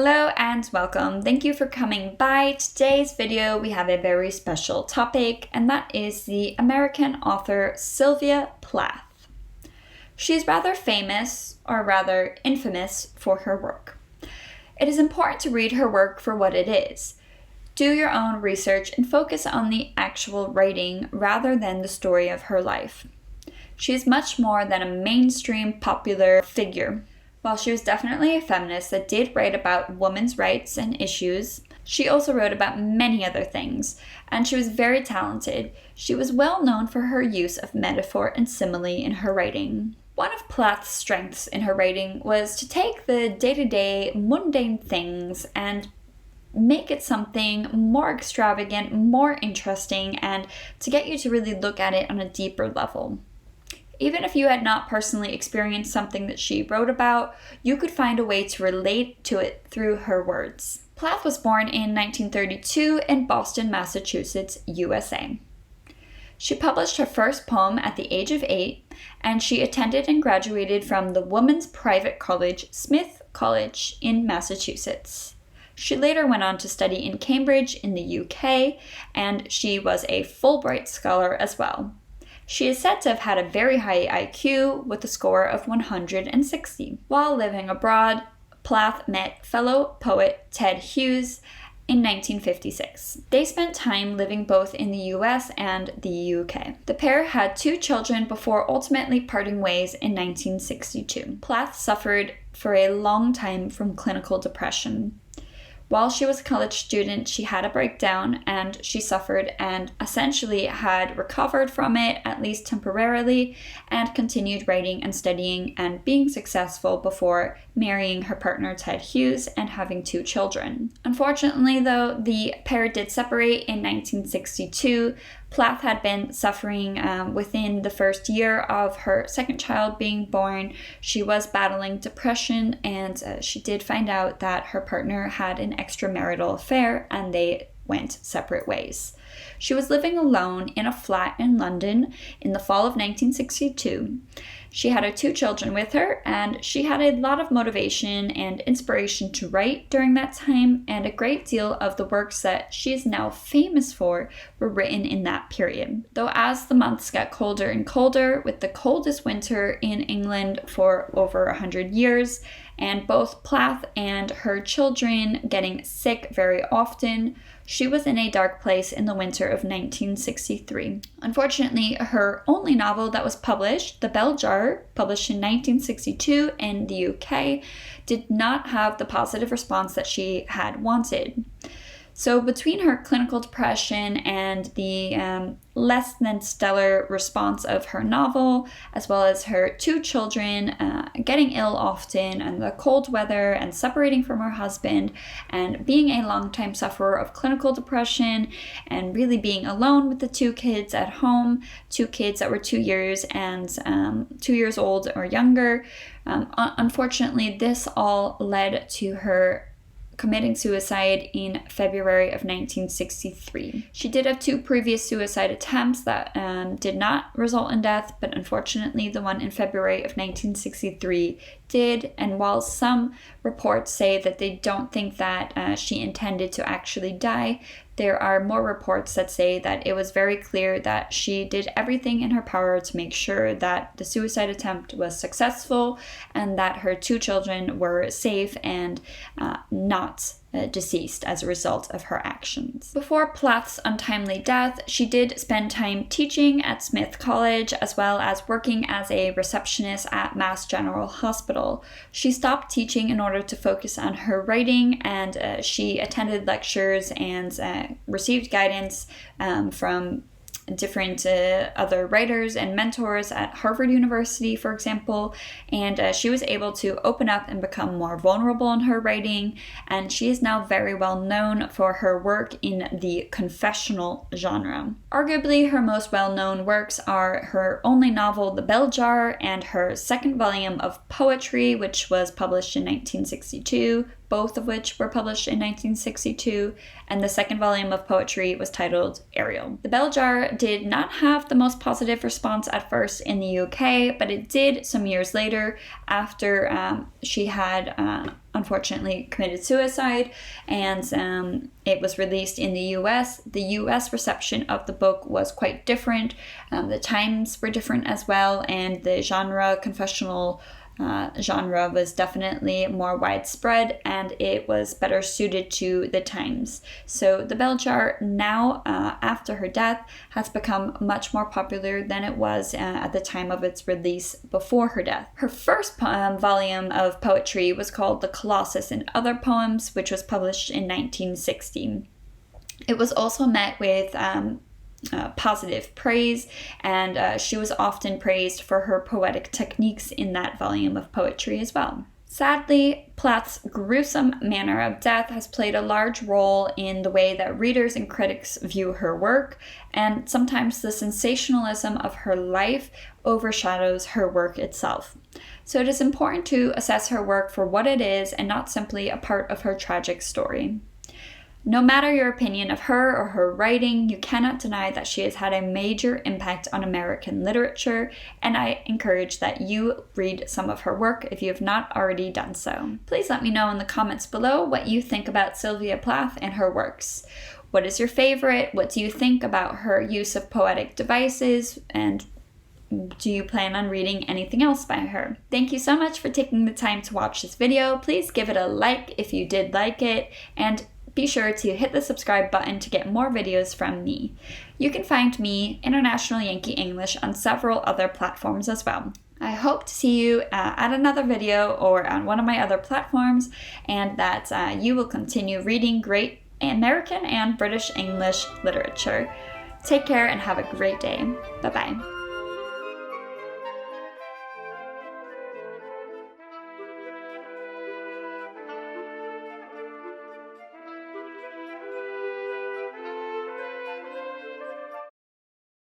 Hello and welcome. Thank you for coming by. Today's video we have a very special topic, and that is the American author Sylvia Plath. She's rather famous, or rather infamous, for her work. It is important to read her work for what it is. Do your own research and focus on the actual writing rather than the story of her life. She is much more than a mainstream popular figure. While she was definitely a feminist that did write about women's rights and issues, she also wrote about many other things, and she was very talented. She was well known for her use of metaphor and simile in her writing. One of Plath's strengths in her writing was to take the day-to-day mundane things and make it something more extravagant, more interesting, and to get you to really look at it on a deeper level. Even if you had not personally experienced something that she wrote about, you could find a way to relate to it through her words. Plath was born in 1932 in Boston, Massachusetts, USA. She published her first poem at the age of 8, and she attended and graduated from the women's private college, Smith College, in Massachusetts. She later went on to study in Cambridge in the UK, and she was a Fulbright scholar as well. She is said to have had a very high IQ with a score of 160. While living abroad, Plath met fellow poet Ted Hughes in 1956. They spent time living both in the US and the UK. The pair had 2 children before ultimately parting ways in 1962. Plath suffered for a long time from clinical depression. While she was a college student, she had a breakdown and she suffered and essentially had recovered from it, at least temporarily, and continued writing and studying and being successful before marrying her partner Ted Hughes and having 2 children. Unfortunately, though, the pair did separate in 1962. Plath had been suffering within the first year of her second child being born. She was battling depression, and she did find out that her partner had an extramarital affair, and they went separate ways. She was living alone in a flat in London in the fall of 1962. She had her 2 children with her, and she had a lot of motivation and inspiration to write during that time, and a great deal of the works that she is now famous for were written in that period. Though as the months got colder and colder, with the coldest winter in England for over 100 years, and both Plath and her children getting sick very often, she was in a dark place in the winter of 1963. Unfortunately, her only novel that was published, The Bell Jar, published in 1962 in the UK, did not have the positive response that she had wanted. So between her clinical depression and the less than stellar response of her novel, as well as her 2 children getting ill often, and the cold weather, and separating from her husband, and being a longtime sufferer of clinical depression, and really being alone with the 2 kids at home, 2 kids that were 2 years and 2 years old or younger, unfortunately, this all led to her committing suicide in February of 1963. She did have 2 previous suicide attempts that did not result in death, but unfortunately the one in February of 1963 did, and while some reports say that they don't think that she intended to actually die, there are more reports that say that it was very clear that she did everything in her power to make sure that the suicide attempt was successful and that her 2 children were safe and not deceased as a result of her actions. Before Plath's untimely death, she did spend time teaching at Smith College as well as working as a receptionist at Mass General Hospital. She stopped teaching in order to focus on her writing, and she attended lectures and received guidance from different other writers and mentors at Harvard University, for example, and she was able to open up and become more vulnerable in her writing, and she is now very well known for her work in the confessional genre. Arguably, her most well-known works are her only novel, The Bell Jar, and her second volume of poetry, which was published in 1962, both of which were published in 1962, and the second volume of poetry was titled Ariel. The Bell Jar did not have the most positive response at first in the UK, but it did some years later after she had unfortunately committed suicide, and it was released in the US. The US reception of the book was quite different. The times were different as well, and the confessional genre was definitely more widespread, and it was better suited to the times. So the Bell Jar now, after her death, has become much more popular than it was at the time of its release before her death. Her first volume of poetry was called The Colossus and Other Poems, which was published in 1960. It was also met with positive praise, and she was often praised for her poetic techniques in that volume of poetry as well. Sadly, Plath's gruesome manner of death has played a large role in the way that readers and critics view her work, and sometimes the sensationalism of her life overshadows her work itself. So it is important to assess her work for what it is and not simply a part of her tragic story. No matter your opinion of her or her writing, you cannot deny that she has had a major impact on American literature, and I encourage that you read some of her work if you have not already done so. Please let me know in the comments below what you think about Sylvia Plath and her works. What is your favorite? What do you think about her use of poetic devices? And do you plan on reading anything else by her? Thank you so much for taking the time to watch this video. Please give it a like if you did like it, and be sure to hit the subscribe button to get more videos from me. You can find me, International Yankee English, on several other platforms as well. I hope to see you at another video or on one of my other platforms, and that you will continue reading great American and British English literature. Take care and have a great day. Bye-bye.